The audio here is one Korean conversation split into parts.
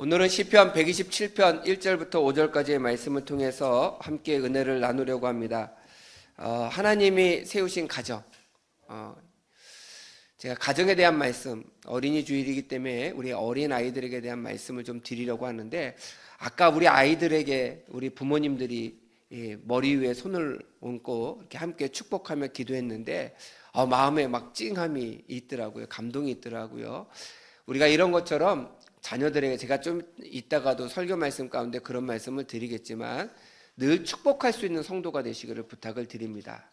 오늘은 시편 127편 1절부터 5절까지의 말씀을 통해서 함께 은혜를 나누려고 합니다. 하나님이 세우신 가정, 제가 가정에 대한 말씀, 어린이 주일이기 때문에 우리 어린 아이들에게 대한 말씀을 좀 드리려고 하는데, 아까 우리 아이들에게 우리 부모님들이 머리 위에 손을 얹고 이렇게 함께 축복하며 기도했는데 마음에 막 찡함이 있더라고요. 감동이 있더라고요. 우리가 이런 것처럼 자녀들에게, 제가 좀 이따가도 설교 말씀 가운데 그런 말씀을 드리겠지만, 늘 축복할 수 있는 성도가 되시기를 부탁을 드립니다.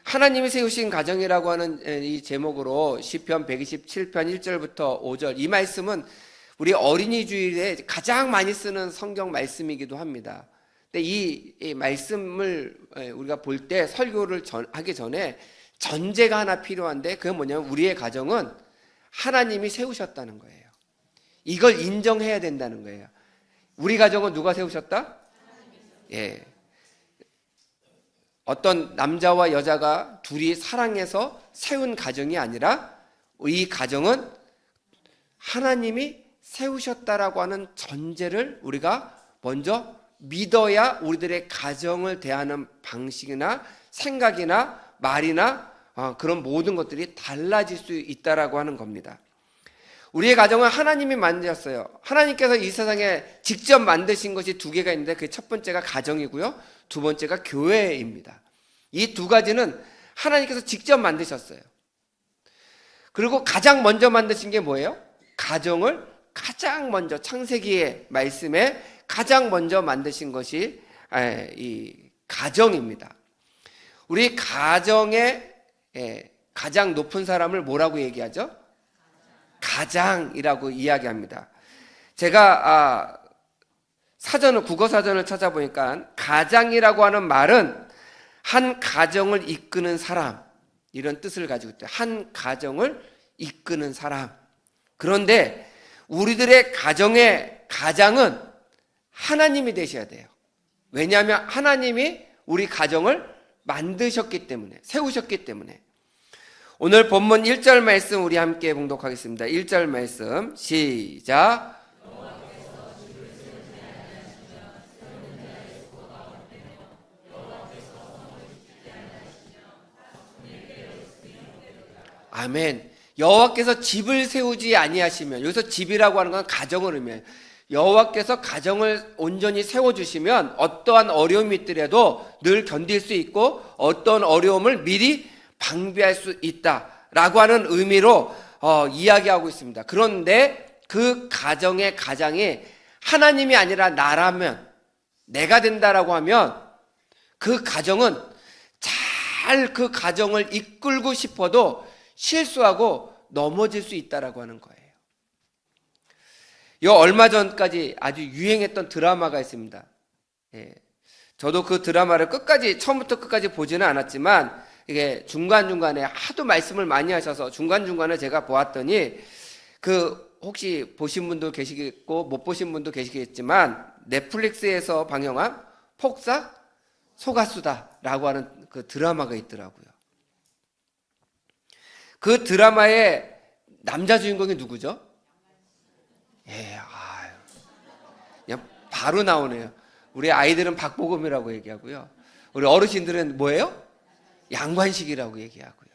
하나님이 세우신 가정이라고 하는 이 제목으로 시편 127편 1절부터 5절, 이 말씀은 우리 어린이 주일에 가장 많이 쓰는 성경 말씀이기도 합니다. 근데 이 말씀을 우리가 볼 때 설교를 하기 전에 전제가 하나 필요한데, 그건 뭐냐면 우리의 가정은 하나님이 세우셨다는 거예요. 이걸 인정해야 된다는 거예요. 우리 가정은 누가 세우셨다? 예. 어떤 남자와 여자가 둘이 사랑해서 세운 가정이 아니라, 이 가정은 하나님이 세우셨다라고 하는 전제를 우리가 먼저 믿어야 우리들의 가정을 대하는 방식이나 생각이나 말이나 그런 모든 것들이 달라질 수 있다라고 하는 겁니다. 우리의 가정은 하나님이 만드셨어요. 하나님께서 이 세상에 직접 만드신 것이 두 개가 있는데, 그 첫 번째가 가정이고요, 두 번째가 교회입니다. 이 두 가지는 하나님께서 직접 만드셨어요. 그리고 가장 먼저 만드신 게 뭐예요? 가정을 가장 먼저, 창세기의 말씀에 가장 먼저 만드신 것이 이 가정입니다. 우리 가정의 가장 높은 사람을 뭐라고 얘기하죠? 가장이라고 이야기합니다. 제가 국어 사전을 찾아보니까 가장이라고 하는 말은 한 가정을 이끄는 사람, 이런 뜻을 가지고 있대요. 한 가정을 이끄는 사람. 그런데 우리들의 가정의 가장은 하나님이 되셔야 돼요. 왜냐하면 하나님이 우리 가정을 만드셨기 때문에, 세우셨기 때문에. 오늘 본문 1절 말씀 우리 함께 봉독하겠습니다. 1절 말씀 시작. 아멘. 여호와께서 집을 세우지 아니하시면, 여기서 집이라고 하는 건 가정을 의미해요. 여호와께서 가정을 온전히 세워주시면 어떠한 어려움이 있더라도 늘 견딜 수 있고, 어떤 어려움을 미리 방비할 수 있다라고 하는 의미로 이야기하고 있습니다. 그런데 그 가정의 가장이 하나님이 아니라 나라면, 내가 된다라고 하면, 그 가정은 잘 그 가정을 이끌고 싶어도 실수하고 넘어질 수 있다라고 하는 거예요. 얼마 전까지 아주 유행했던 드라마가 있습니다. 저도 그 드라마를 처음부터 끝까지 보지는 않았지만, 이게 중간중간에 하도 말씀을 많이 하셔서 중간중간에 제가 보았더니, 혹시 보신 분도 계시겠고 못 보신 분도 계시겠지만, 넷플릭스에서 방영한 폭삭 소가수다라고 하는 그 드라마가 있더라고요. 그 드라마의 남자 주인공이 누구죠? 그냥 바로 나오네요. 우리 아이들은 박보검이라고 얘기하고요, 우리 어르신들은 뭐예요? 양관식이라고 얘기하고요.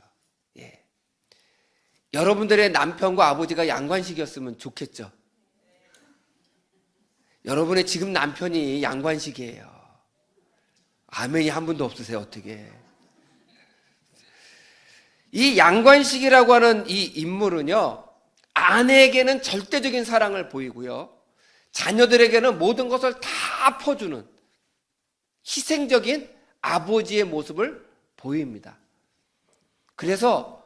여러분들의 남편과 아버지가 양관식이었으면 좋겠죠. 여러분의 지금 남편이 양관식이에요. 아멘이 한 분도 없으세요? 어떻게? 이 양관식이라고 하는 이 인물은요, 아내에게는 절대적인 사랑을 보이고요, 자녀들에게는 모든 것을 다 퍼주는 희생적인 아버지의 모습을 보입니다. 그래서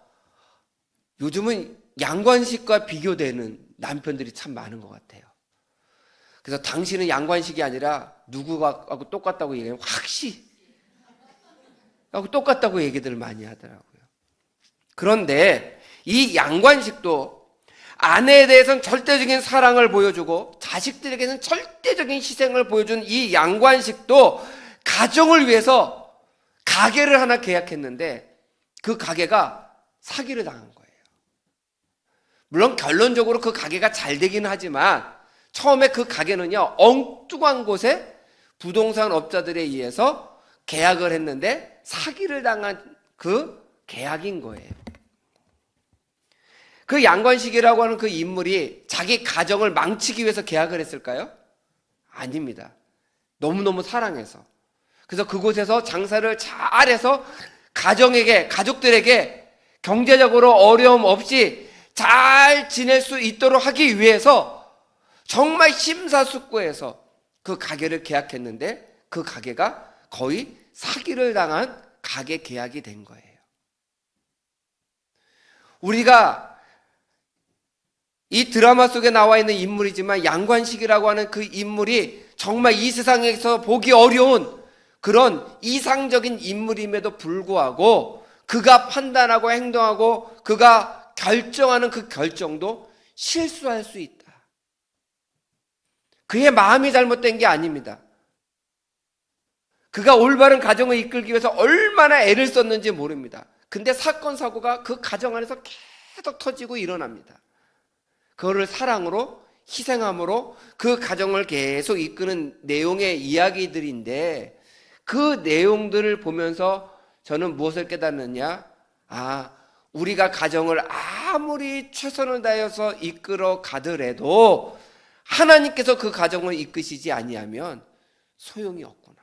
요즘은 양관식과 비교되는 남편들이 참 많은 것 같아요. 그래서 당신은 양관식이 아니라 누구하고 똑같다고 얘기하면 확시 하고 똑같다고 얘기들을 많이 하더라고요. 그런데 이 양관식도 아내에 대해서는 절대적인 사랑을 보여주고, 자식들에게는 절대적인 희생을 보여준 이 양관식도 가정을 위해서 가게를 하나 계약했는데, 그 가게가 사기를 당한 거예요. 물론 결론적으로 그 가게가 잘 되긴 하지만 처음에 그 가게는요, 엉뚱한 곳에 부동산 업자들에 의해서 계약을 했는데 사기를 당한 그 계약인 거예요. 그 양관식이라고 하는 그 인물이 자기 가정을 망치기 위해서 계약을 했을까요? 아닙니다. 너무너무 사랑해서. 그래서 그곳에서 장사를 잘해서 가족들에게 경제적으로 어려움 없이 잘 지낼 수 있도록 하기 위해서 정말 심사숙고해서 그 가게를 계약했는데 그 가게가 거의 사기를 당한 가게 계약이 된 거예요. 우리가 이 드라마 속에 나와 있는 인물이지만 양관식이라고 하는 그 인물이 정말 이 세상에서 보기 어려운 그런 이상적인 인물임에도 불구하고 그가 판단하고 행동하고 그가 결정하는 그 결정도 실수할 수 있다. 그의 마음이 잘못된 게 아닙니다. 그가 올바른 가정을 이끌기 위해서 얼마나 애를 썼는지 모릅니다. 근데 사건 사고가 그 가정 안에서 계속 터지고 일어납니다. 그거를 사랑으로 희생함으로 그 가정을 계속 이끄는 내용의 이야기들인데 그 내용들을 보면서 저는 무엇을 깨닫느냐? 우리가 가정을 아무리 최선을 다해서 이끌어 가더라도 하나님께서 그 가정을 이끄시지 아니하면 소용이 없구나.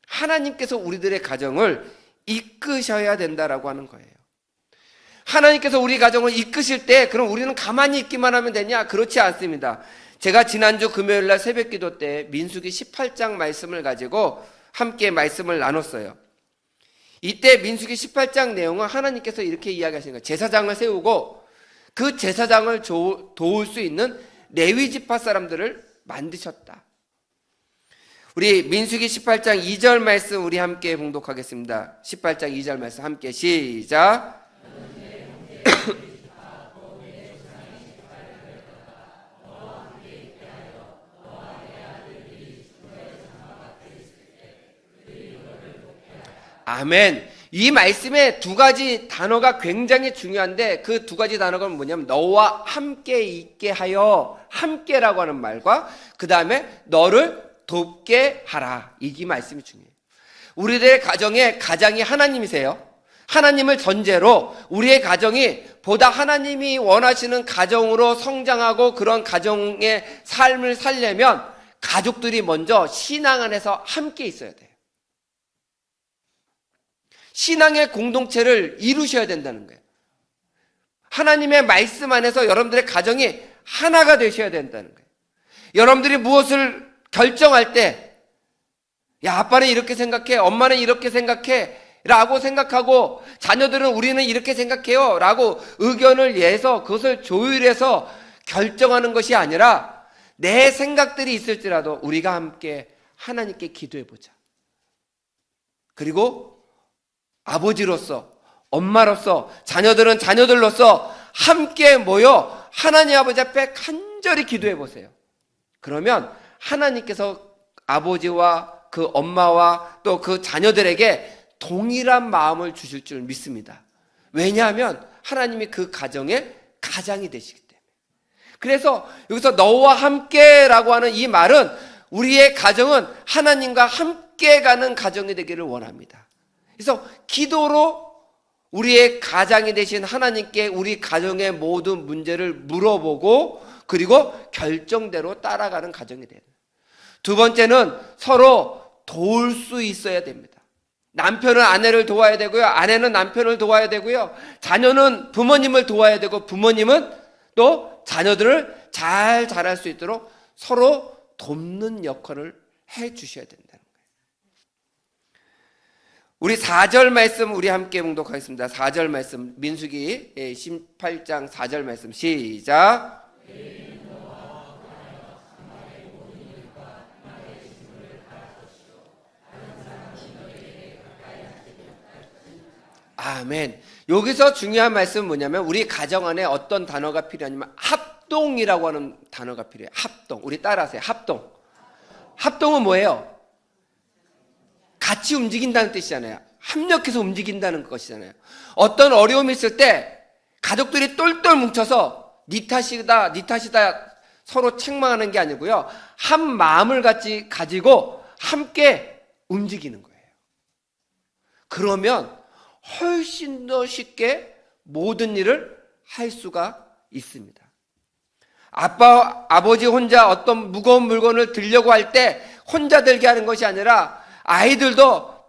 하나님께서 우리들의 가정을 이끄셔야 된다라고 하는 거예요. 하나님께서 우리 가정을 이끄실 때 그럼 우리는 가만히 있기만 하면 되냐? 그렇지 않습니다. 제가 지난주 금요일날 새벽기도 때 민수기 18장 말씀을 가지고 함께 말씀을 나눴어요. 이때 민수기 18장 내용은 하나님께서 이렇게 이야기하시는 거예요. 제사장을 세우고 그 제사장을 도울 수 있는 레위 지파 사람들을 만드셨다. 우리 민수기 18장 2절 말씀 우리 함께 봉독하겠습니다. 18장 2절 말씀 함께 시작. 아멘. 이 말씀에 두 가지 단어가 굉장히 중요한데 그 두 가지 단어가 뭐냐면 너와 함께 있게 하여, 함께라고 하는 말과 그 다음에 너를 돕게 하라. 이 말씀이 중요해요. 우리들의 가정의 가장이 하나님이세요. 하나님을 전제로 우리의 가정이 보다 하나님이 원하시는 가정으로 성장하고 그런 가정의 삶을 살려면 가족들이 먼저 신앙 안에서 함께 있어야 돼요. 신앙의 공동체를 이루셔야 된다는 거예요. 하나님의 말씀 안에서 여러분들의 가정이 하나가 되셔야 된다는 거예요. 여러분들이 무엇을 결정할 때, 야, 아빠는 이렇게 생각해, 엄마는 이렇게 생각해 라고 생각하고 자녀들은 우리는 이렇게 생각해요 라고 의견을 내서 그것을 조율해서 결정하는 것이 아니라 내 생각들이 있을지라도 우리가 함께 하나님께 기도해보자. 그리고 아버지로서, 엄마로서, 자녀들은 자녀들로서 함께 모여 하나님 아버지 앞에 간절히 기도해 보세요. 그러면 하나님께서 아버지와 그 엄마와 또 그 자녀들에게 동일한 마음을 주실 줄 믿습니다. 왜냐하면 하나님이 그 가정의 가장이 되시기 때문에. 그래서 여기서 너와 함께라고 하는 이 말은 우리의 가정은 하나님과 함께 가는 가정이 되기를 원합니다. 그래서 기도로 우리의 가장이 되신 하나님께 우리 가정의 모든 문제를 물어보고 그리고 결정대로 따라가는 가정이 돼요. 두 번째는 서로 도울 수 있어야 됩니다. 남편은 아내를 도와야 되고요. 아내는 남편을 도와야 되고요. 자녀는 부모님을 도와야 되고 부모님은 또 자녀들을 잘 자랄 수 있도록 서로 돕는 역할을 해 주셔야 된다는 거예요. 우리 4절 말씀 우리 함께 봉독하겠습니다. 4절 말씀 민수기 18장 4절 말씀 시작. 아멘. 여기서 중요한 말씀은 뭐냐면 우리 가정 안에 어떤 단어가 필요하냐면 합동이라고 하는 단어가 필요해요. 합동. 우리 따라하세요. 합동. 합동은 뭐예요? 같이 움직인다는 뜻이잖아요. 합력해서 움직인다는 것이잖아요. 어떤 어려움이 있을 때 가족들이 똘똘 뭉쳐서 네 탓이다, 네 탓이다 서로 책망하는 게 아니고요, 한 마음을 같이 가지고 함께 움직이는 거예요. 그러면 훨씬 더 쉽게 모든 일을 할 수가 있습니다. 아버지 혼자 어떤 무거운 물건을 들려고 할 때 혼자 들게 하는 것이 아니라, 아이들도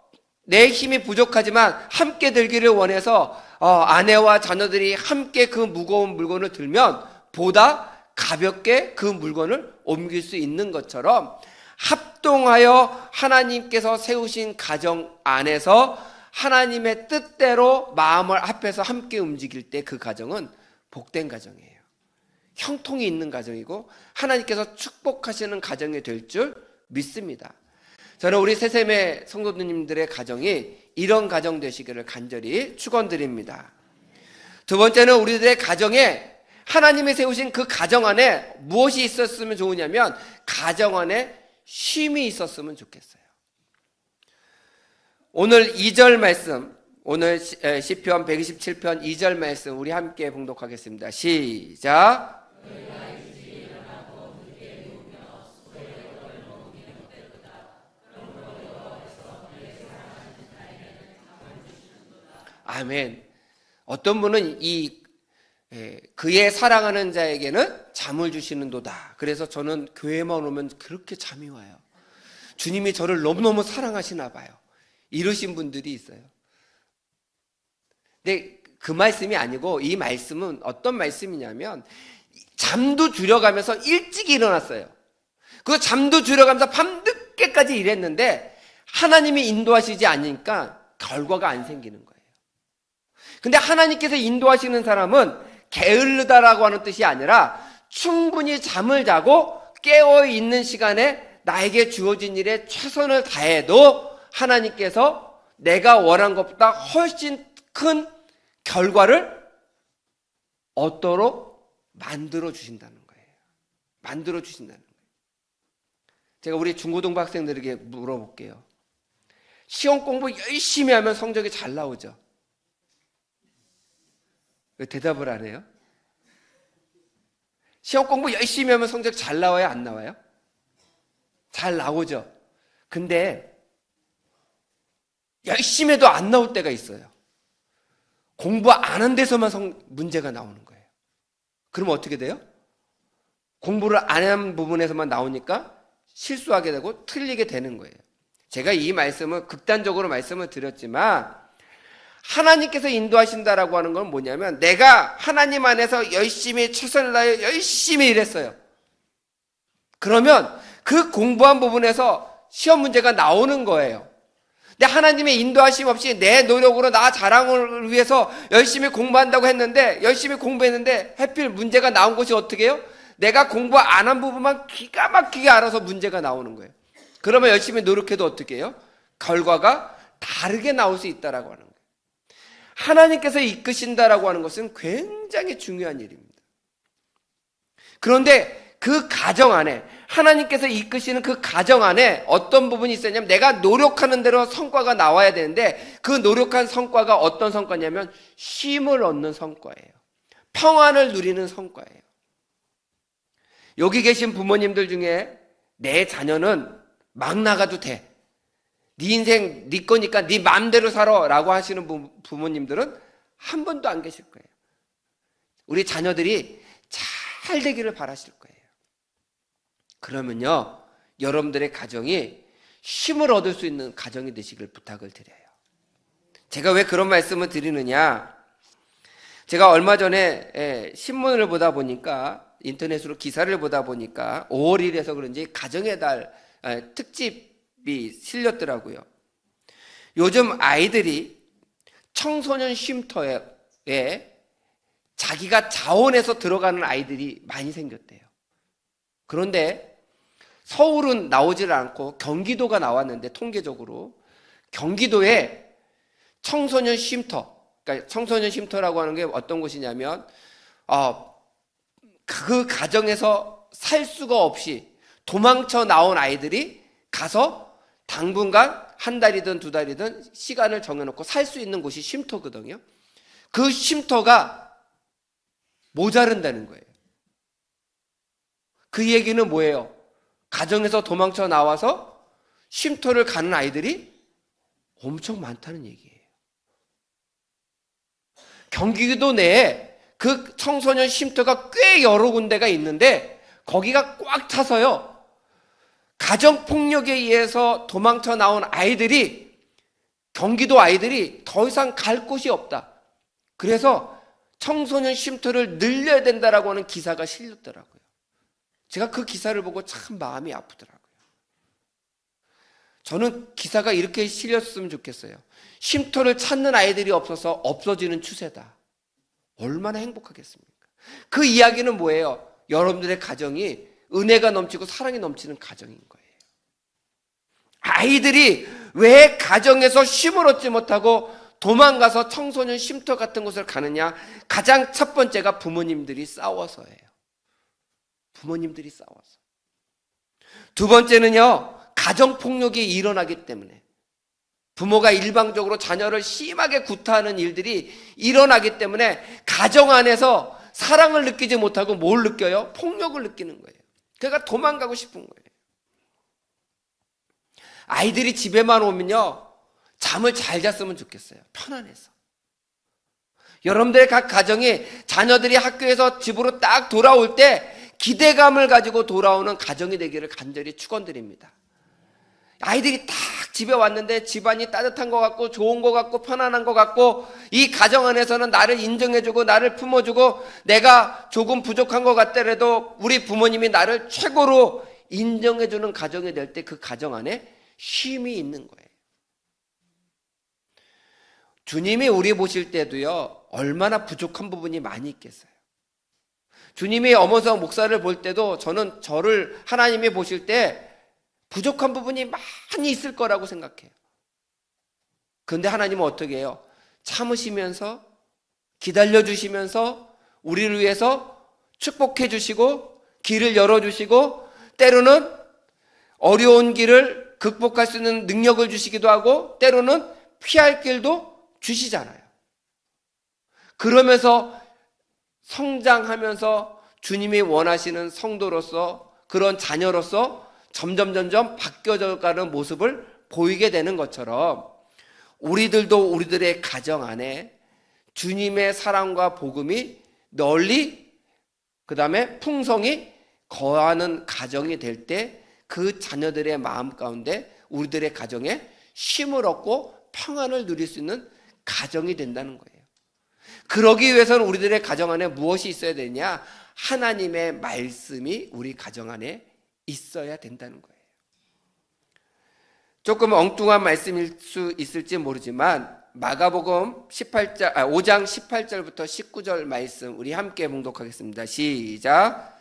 내 힘이 부족하지만 함께 들기를 원해서 아내와 자녀들이 함께 그 무거운 물건을 들면 보다 가볍게 그 물건을 옮길 수 있는 것처럼, 합동하여 하나님께서 세우신 가정 안에서 하나님의 뜻대로 마음을 합해서 함께 움직일 때 그 가정은 복된 가정이에요. 형통이 있는 가정이고 하나님께서 축복하시는 가정이 될 줄 믿습니다. 저는 우리 새샘의 성도님들의 가정이 이런 가정 되시기를 간절히 축원드립니다. 두 번째는 우리들의 가정에, 하나님이 세우신 그 가정 안에 무엇이 있었으면 좋으냐면, 가정 안에 쉼이 있었으면 좋겠어요. 오늘 2절 말씀, 오늘 시편 127편 2절 말씀 우리 함께 봉독하겠습니다. 시작. 아멘. 어떤 분은 그의 사랑하는 자에게는 잠을 주시는도다. 그래서 저는 교회만 오면 그렇게 잠이 와요. 주님이 저를 너무너무 사랑하시나 봐요. 이러신 분들이 있어요. 근데 그 말씀이 아니고, 이 말씀은 어떤 말씀이냐면, 잠도 줄여가면서 일찍 일어났어요. 그 잠도 줄여가면서 밤늦게까지 일했는데 하나님이 인도하시지 않으니까 결과가 안 생기는 거예요. 근데 하나님께서 인도하시는 사람은 게으르다라고 하는 뜻이 아니라, 충분히 잠을 자고 깨어있는 시간에 나에게 주어진 일에 최선을 다해도 하나님께서 내가 원한 것보다 훨씬 큰 결과를 얻도록 만들어 주신다는 거예요. 만들어 주신다는 거예요. 제가 우리 중고등부 학생들에게 물어볼게요. 시험 공부 열심히 하면 성적이 잘 나오죠? 왜 대답을 안 해요? 시험 공부 열심히 하면 성적 잘 나와요? 안 나와요? 잘 나오죠? 근데 열심히 해도 안 나올 때가 있어요. 공부 안 한 데서만 문제가 나오는 거예요. 그러면 어떻게 돼요? 공부를 안 한 부분에서만 나오니까 실수하게 되고 틀리게 되는 거예요. 제가 이 말씀을 극단적으로 말씀을 드렸지만, 하나님께서 인도하신다라고 하는 건 뭐냐면, 내가 하나님 안에서 열심히 최선을 다해 열심히 일했어요. 그러면 그 공부한 부분에서 시험 문제가 나오는 거예요. 근데 하나님의 인도하심 없이 내 노력으로 나 자랑을 위해서 열심히 공부한다고 했는데, 열심히 공부했는데 하필 문제가 나온 것이 어떻게 해요? 내가 공부 안 한 부분만 기가 막히게 알아서 문제가 나오는 거예요. 그러면 열심히 노력해도 어떻게 해요? 결과가 다르게 나올 수 있다라고 하는 거예요. 하나님께서 이끄신다라고 하는 것은 굉장히 중요한 일입니다. 그런데 그 가정 안에, 하나님께서 이끄시는 그 가정 안에 어떤 부분이 있었냐면, 내가 노력하는 대로 성과가 나와야 되는데, 그 노력한 성과가 어떤 성과냐면 쉼을 얻는 성과예요. 평안을 누리는 성과예요. 여기 계신 부모님들 중에 내 자녀는 막 나가도 돼, 네 인생 네 거니까 네 마음대로 살아 라고 하시는 부모님들은 한 분도 안 계실 거예요. 우리 자녀들이 잘 되기를 바라실 거예요. 그러면요, 여러분들의 가정이 쉼을 얻을 수 있는 가정이 되시길 부탁을 드려요. 제가 왜 그런 말씀을 드리느냐, 제가 얼마 전에 신문을 보다 보니까, 인터넷으로 기사를 보다 보니까 5월 1일에서 그런지 가정의 달 특집이 실렸더라고요. 요즘 아이들이 청소년 쉼터에 자기가 자원해서 들어가는 아이들이 많이 생겼대요. 그런데 서울은 나오질 않고 경기도가 나왔는데, 통계적으로 경기도에 청소년 쉼터, 그러니까 청소년 쉼터라고 하는 게 어떤 곳이냐면, 그 가정에서 살 수가 없이 도망쳐 나온 아이들이 가서 당분간 한 달이든 두 달이든 시간을 정해놓고 살 수 있는 곳이 쉼터거든요. 그 쉼터가 모자른다는 거예요. 그 얘기는 뭐예요? 가정에서 도망쳐 나와서 쉼터를 가는 아이들이 엄청 많다는 얘기예요. 경기도 내에 그 청소년 쉼터가 꽤 여러 군데가 있는데 거기가 꽉 차서요, 가정폭력에 의해서 도망쳐 나온 아이들이, 경기도 아이들이 더 이상 갈 곳이 없다. 그래서 청소년 쉼터를 늘려야 된다라고 하는 기사가 실렸더라고요. 제가 그 기사를 보고 참 마음이 아프더라고요. 저는 기사가 이렇게 실렸으면 좋겠어요. 쉼터를 찾는 아이들이 없어서 없어지는 추세다. 얼마나 행복하겠습니까? 그 이야기는 뭐예요? 여러분들의 가정이 은혜가 넘치고 사랑이 넘치는 가정인 거예요. 아이들이 왜 가정에서 쉼을 얻지 못하고 도망가서 청소년 쉼터 같은 곳을 가느냐? 가장 첫 번째가 부모님들이 싸워서예요. 부모님들이 싸워서. 두 번째는요, 가정폭력이 일어나기 때문에. 부모가 일방적으로 자녀를 심하게 구타하는 일들이 일어나기 때문에 가정 안에서 사랑을 느끼지 못하고 뭘 느껴요? 폭력을 느끼는 거예요. 그러니까 도망가고 싶은 거예요. 아이들이 집에만 오면요, 잠을 잘 잤으면 좋겠어요. 편안해서. 여러분들의 각 가정이 자녀들이 학교에서 집으로 딱 돌아올 때 기대감을 가지고 돌아오는 가정이 되기를 간절히 축원드립니다. 아이들이 딱 집에 왔는데 집안이 따뜻한 것 같고 좋은 것 같고 편안한 것 같고 이 가정 안에서는 나를 인정해주고 나를 품어주고 내가 조금 부족한 것 같더라도 우리 부모님이 나를 최고로 인정해주는 가정이 될 때 그 가정 안에 쉼이 있는 거예요. 주님이 우리 보실 때도요, 얼마나 부족한 부분이 많이 있겠어요. 주님이 엄원성 목사를 볼 때도 저는 저를 하나님이 보실 때 부족한 부분이 많이 있을 거라고 생각해요. 그런데 하나님은 어떻게 해요? 참으시면서 기다려주시면서 우리를 위해서 축복해 주시고 길을 열어주시고 때로는 어려운 길을 극복할 수 있는 능력을 주시기도 하고 때로는 피할 길도 주시잖아요. 그러면서 성장하면서 주님이 원하시는 성도로서 그런 자녀로서 점점 바뀌어져가는 모습을 보이게 되는 것처럼 우리들도 우리들의 가정 안에 주님의 사랑과 복음이 널리 그 다음에 풍성히 거하는 가정이 될 때 그 자녀들의 마음 가운데 우리들의 가정에 쉼을 얻고 평안을 누릴 수 있는 가정이 된다는 거예요. 그러기 위해서는 우리들의 가정 안에 무엇이 있어야 되냐? 하나님의 말씀이 우리 가정 안에 있어야 된다는 거예요. 조금 엉뚱한 말씀일 수 있을지 모르지만 마가복음 5장 18절부터 19절 말씀 우리 함께 봉독하겠습니다. 시작.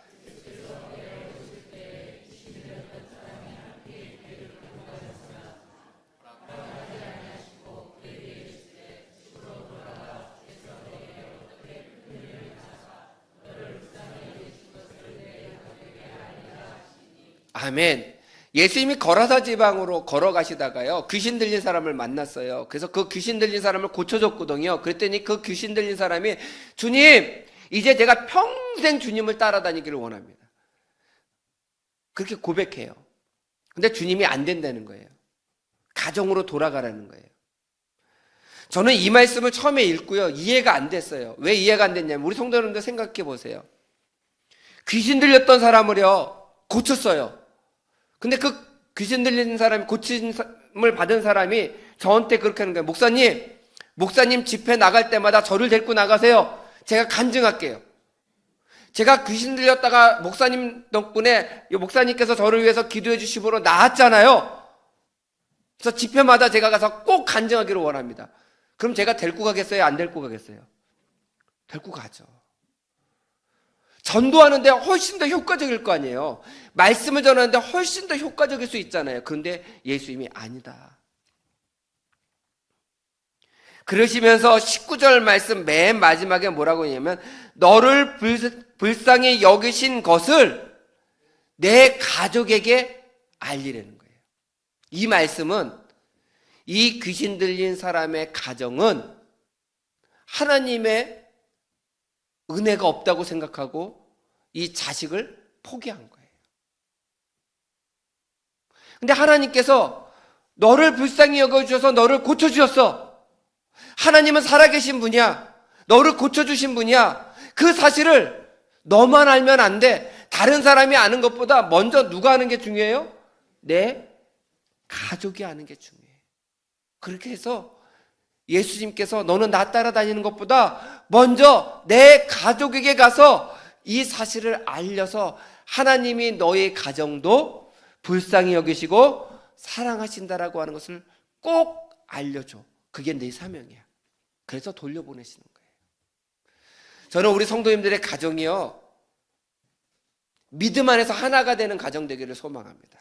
아멘. 예수님이 거라사 지방으로 걸어가시다가요, 귀신 들린 사람을 만났어요. 그래서 그 귀신 들린 사람을 고쳐줬거든요. 그랬더니 그 귀신 들린 사람이 주님, 이제 제가 평생 주님을 따라다니기를 원합니다. 그렇게 고백해요. 근데 주님이 안 된다는 거예요. 가정으로 돌아가라는 거예요. 저는 이 말씀을 처음에 읽고요, 이해가 안 됐어요. 왜 이해가 안 됐냐면 우리 성도 여러분들 생각해 보세요. 귀신 들렸던 사람을요 고쳤어요. 근데 그 귀신 들린 사람이 고침을 받은 사람이 저한테 그렇게 하는 거예요. 목사님 집회 나갈 때마다 저를 데리고 나가세요. 제가 간증할게요. 제가 귀신 들렸다가 목사님 덕분에 목사님께서 저를 위해서 기도해 주심으로 나았잖아요. 그래서 집회마다 제가 가서 꼭 간증하기를 원합니다. 그럼 제가 데리고 가겠어요? 안 데리고 가겠어요? 데리고 가죠. 전도하는데 훨씬 더 효과적일 거 아니에요. 말씀을 전하는데 훨씬 더 효과적일 수 있잖아요. 그런데 예수님이 아니다. 그러시면서 19절 말씀 맨 마지막에 뭐라고 하냐면 너를 불쌍히 여기신 것을 내 가족에게 알리라는 거예요. 이 말씀은 이 귀신 들린 사람의 가정은 하나님의 은혜가 없다고 생각하고 이 자식을 포기한 거예요. 근데 하나님께서 너를 불쌍히 여겨주셔서 너를 고쳐주셨어. 하나님은 살아계신 분이야. 너를 고쳐주신 분이야. 그 사실을 너만 알면 안 돼. 다른 사람이 아는 것보다 먼저 누가 아는 게 중요해요? 내 가족이 아는 게 중요해. 그렇게 해서 예수님께서 너는 나 따라다니는 것보다 먼저 내 가족에게 가서 이 사실을 알려서 하나님이 너의 가정도 불쌍히 여기시고 사랑하신다라고 하는 것을 꼭 알려줘. 그게 내 사명이야. 그래서 돌려보내시는 거예요. 저는 우리 성도님들의 가정이요, 믿음 안에서 하나가 되는 가정 되기를 소망합니다.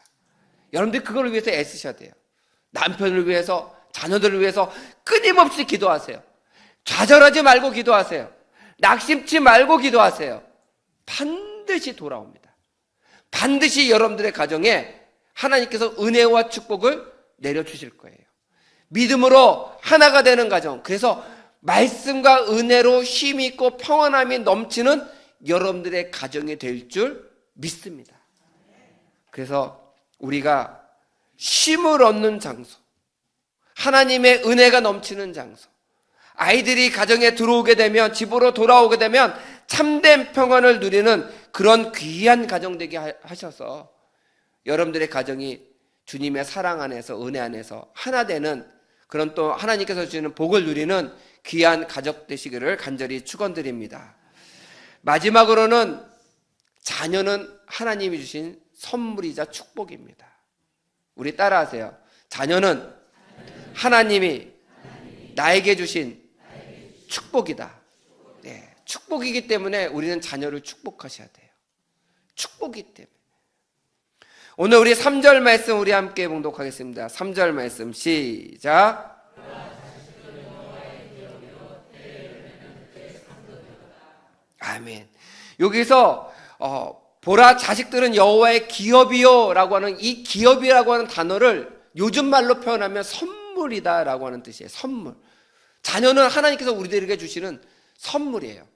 여러분들 그걸 위해서 애쓰셔야 돼요. 남편을 위해서, 자녀들을 위해서 끊임없이 기도하세요. 좌절하지 말고 기도하세요. 낙심치 말고 기도하세요. 반드시 돌아옵니다. 반드시 여러분들의 가정에 하나님께서 은혜와 축복을 내려주실 거예요. 믿음으로 하나가 되는 가정, 그래서 말씀과 은혜로 힘이 있고 평안함이 넘치는 여러분들의 가정이 될 줄 믿습니다. 그래서 우리가 쉼을 얻는 장소, 하나님의 은혜가 넘치는 장소, 아이들이 가정에 들어오게 되면, 집으로 돌아오게 되면 참된 평안을 누리는 그런 귀한 가정 되게 하셔서 여러분들의 가정이 주님의 사랑 안에서, 은혜 안에서 하나 되는 그런, 또 하나님께서 주시는 복을 누리는 귀한 가족 되시기를 간절히 축원드립니다. 마지막으로는 자녀는 하나님이 주신 선물이자 축복입니다. 우리 따라하세요. 자녀는 하나님이 나에게 주신 축복이다. 네, 축복이기 때문에 우리는 자녀를 축복하셔야 돼요. 축복이기 때문에. 오늘 우리 3절 말씀 우리 함께 봉독하겠습니다. 3절 말씀 시작. 아멘. 여기서 보라, 자식들은 여호와의 기업이요 라고 하는 이 기업이라고 하는 단어를 요즘 말로 표현하면 선물이다 라고 하는 뜻이에요. 선물. 자녀는 하나님께서 우리들에게 주시는 선물이에요.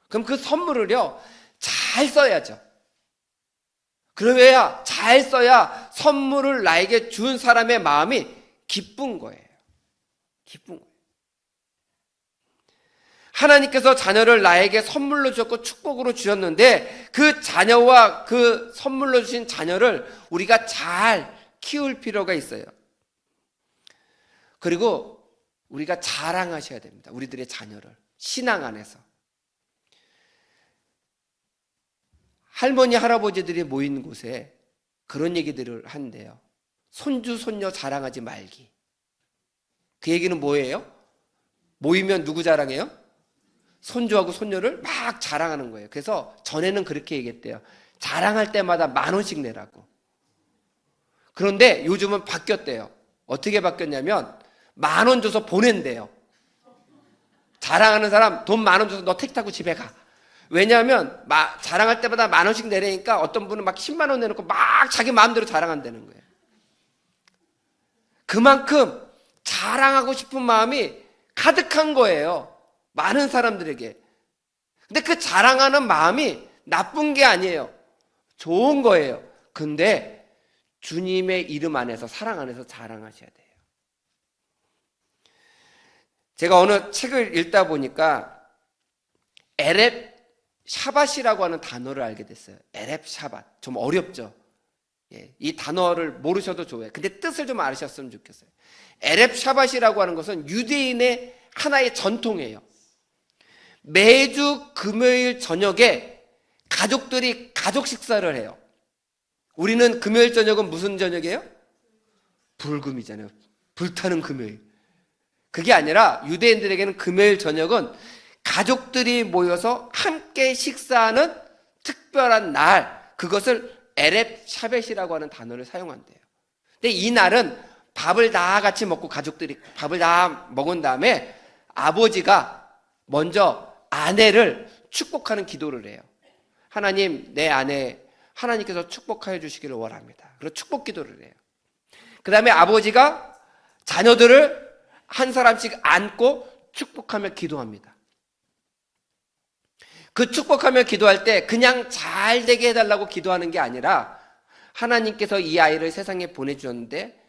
그럼 그 선물을요, 잘 써야죠. 그래야, 잘 써야 선물을 나에게 준 사람의 마음이 기쁜 거예요. 기쁜 거예요. 하나님께서 자녀를 나에게 선물로 주셨고 축복으로 주셨는데, 그 자녀와 그 선물로 주신 자녀를 우리가 잘 키울 필요가 있어요. 그리고 우리가 자랑하셔야 됩니다. 우리들의 자녀를 신앙 안에서. 할머니 할아버지들이 모인 곳에 그런 얘기들을 한대요. 손주 손녀 자랑하지 말기. 그 얘기는 뭐예요? 모이면 누구 자랑해요? 손주하고 손녀를 막 자랑하는 거예요. 그래서 전에는 그렇게 얘기했대요. 자랑할 때마다 10,000원씩 내라고. 그런데 요즘은 바뀌었대요. 어떻게 바뀌었냐면 10,000원 줘서 보낸대요. 자랑하는 사람 돈 10,000원 줘서 너 택시 타고 집에 가. 왜냐하면 자랑할 때마다 10,000원씩 내려니까 어떤 분은 막 10만 원 내놓고 막 자기 마음대로 자랑한다는 거예요. 그만큼 자랑하고 싶은 마음이 가득한 거예요. 많은 사람들에게. 근데 그 자랑하는 마음이 나쁜 게 아니에요. 좋은 거예요. 근데 주님의 이름 안에서, 사랑 안에서 자랑하셔야 돼요. 제가 어느 책을 읽다 보니까 에렙 샤밧이라고 하는 단어를 알게 됐어요. 에렙 샤밧. 좀 어렵죠? 예, 이 단어를 모르셔도 좋아요. 근데 뜻을 좀 아셨으면 좋겠어요. 에렙 샤밧이라고 하는 것은 유대인의 하나의 전통이에요. 매주 금요일 저녁에 가족들이 가족 식사를 해요. 우리는 금요일 저녁은 무슨 저녁이에요? 불금이잖아요. 불타는 금요일. 그게 아니라 유대인들에게는 금요일 저녁은 가족들이 모여서 함께 식사하는 특별한 날, 그것을 에렙 샤벳이라고 하는 단어를 사용한대요. 근데 이 날은 밥을 다 같이 먹고, 가족들이 밥을 다 먹은 다음에 아버지가 먼저 아내를 축복하는 기도를 해요. 하나님, 내 아내 하나님께서 축복하여 주시기를 원합니다. 그리고 축복 기도를 해요. 그 다음에 아버지가 자녀들을 한 사람씩 안고 축복하며 기도합니다. 그 축복하며 기도할 때 그냥 잘 되게 해달라고 기도하는 게 아니라 하나님께서 이 아이를 세상에 보내주셨는데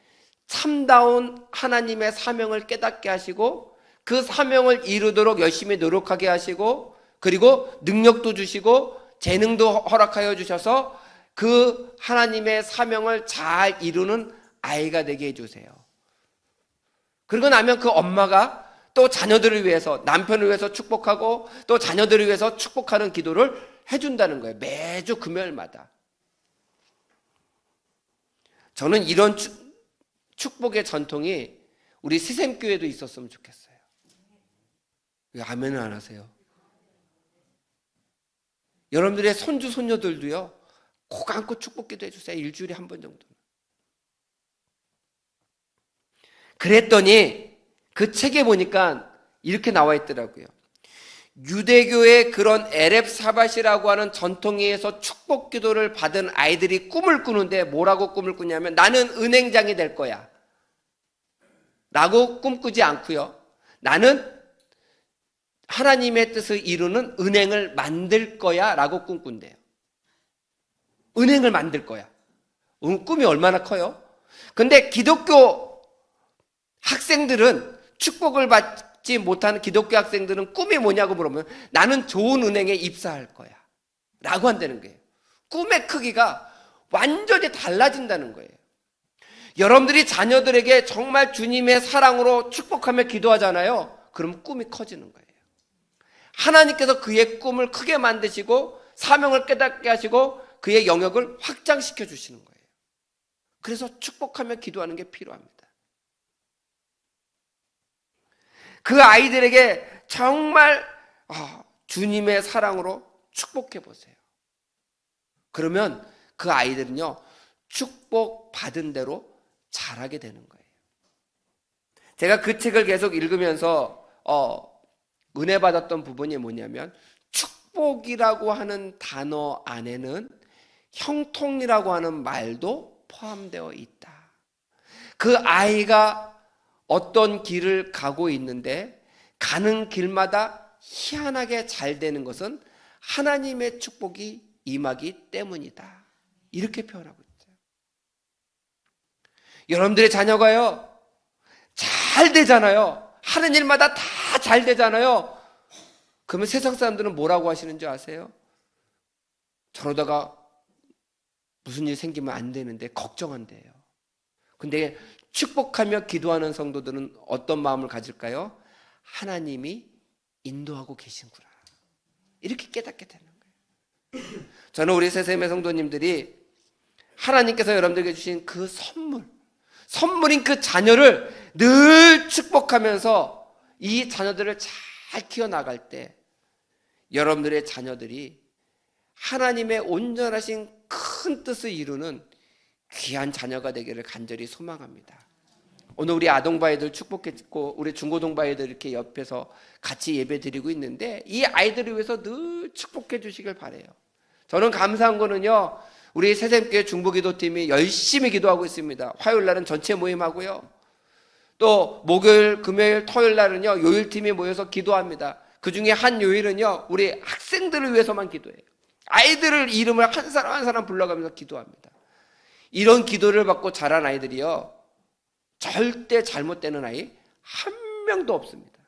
참다운 하나님의 사명을 깨닫게 하시고 그 사명을 이루도록 열심히 노력하게 하시고 그리고 능력도 주시고 재능도 허락하여 주셔서 그 하나님의 사명을 잘 이루는 아이가 되게 해주세요. 그러고 나면 그 엄마가 또 자녀들을 위해서, 남편을 위해서 축복하고 또 자녀들을 위해서 축복하는 기도를 해준다는 거예요. 매주 금요일마다. 저는 이런 축복의 전통이 우리 시샘교회도 있었으면 좋겠어요. 왜 아멘을 안 하세요? 여러분들의 손주 손녀들도요, 꼭 안고 축복기도 해주세요. 일주일에 한 번 정도는. 그랬더니 그 책에 보니까 이렇게 나와 있더라고요. 유대교의 그런 에렙 사밧이라고 하는 전통에서 축복 기도를 받은 아이들이 꿈을 꾸는데 뭐라고 꿈을 꾸냐면 나는 은행장이 될 거야 라고 꿈꾸지 않고요, 나는 하나님의 뜻을 이루는 은행을 만들 거야 라고 꿈꾼대요. 은행을 만들 거야. 꿈이 얼마나 커요? 근데 기독교 학생들은, 축복을 받지 못하는 기독교 학생들은 꿈이 뭐냐고 물어보면 나는 좋은 은행에 입사할 거야 라고 한다는 거예요. 꿈의 크기가 완전히 달라진다는 거예요. 여러분들이 자녀들에게 정말 주님의 사랑으로 축복하며 기도하잖아요. 그럼 꿈이 커지는 거예요. 하나님께서 그의 꿈을 크게 만드시고 사명을 깨닫게 하시고 그의 영역을 확장시켜 주시는 거예요. 그래서 축복하며 기도하는 게 필요합니다. 그 아이들에게 정말 주님의 사랑으로 축복해 보세요. 그러면 그 아이들은요, 축복받은 대로 자라게 되는 거예요. 제가 그 책을 계속 읽으면서 은혜 받았던 부분이 뭐냐면, 축복이라고 하는 단어 안에는 형통이라고 하는 말도 포함되어 있다. 그 아이가 어떤 길을 가고 있는데 가는 길마다 희한하게 잘 되는 것은 하나님의 축복이 임하기 때문이다. 이렇게 표현하고 있어요. 여러분들의 자녀가요, 잘 되잖아요. 하는 일마다 다 잘 되잖아요. 그러면 세상 사람들은 뭐라고 하시는 줄 아세요? 저러다가 무슨 일 생기면 안 되는데 걱정한대요. 근데 축복하며 기도하는 성도들은 어떤 마음을 가질까요? 하나님이 인도하고 계신구나, 이렇게 깨닫게 되는 거예요. 저는 우리 세샘의 성도님들이 하나님께서 여러분들에게 주신 그 선물인 그 자녀를 늘 축복하면서 이 자녀들을 잘 키워나갈 때 여러분들의 자녀들이 하나님의 온전하신 큰 뜻을 이루는 귀한 자녀가 되기를 간절히 소망합니다. 오늘 우리 아동바이들 축복했고 우리 중고동바이들 이렇게 옆에서 같이 예배 드리고 있는데 이 아이들을 위해서 늘 축복해 주시길 바라요. 저는 감사한 거는요, 우리 세샘교회 중보기도팀이 열심히 기도하고 있습니다. 화요일 날은 전체 모임하고요, 또 목요일, 금요일, 토요일 날은요 요일팀이 모여서 기도합니다. 그 중에 한 요일은요 우리 학생들을 위해서만 기도해요. 아이들을 이름을 한 사람 한 사람 불러가면서 기도합니다. 이런 기도를 받고 자란 아이들이요, 절대 잘못되는 아이 한 명도 없습니다.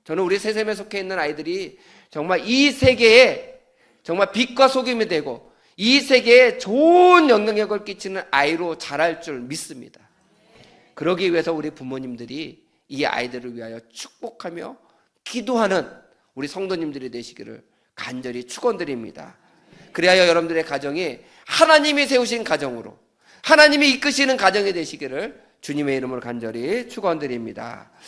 저는 우리 세샘에 속해 있는 아이들이 정말 이 세계에 정말 빛과 소금이 되고 이 세계에 좋은 영향력을 끼치는 아이로 자랄 줄 믿습니다. 그러기 위해서 우리 부모님들이 이 아이들을 위하여 축복하며 기도하는 우리 성도님들이 되시기를 간절히 축원드립니다. 그리하여 여러분들의 가정이 하나님이 세우신 가정으로, 하나님이 이끄시는 가정이 되시기를 주님의 이름으로 간절히 축원드립니다.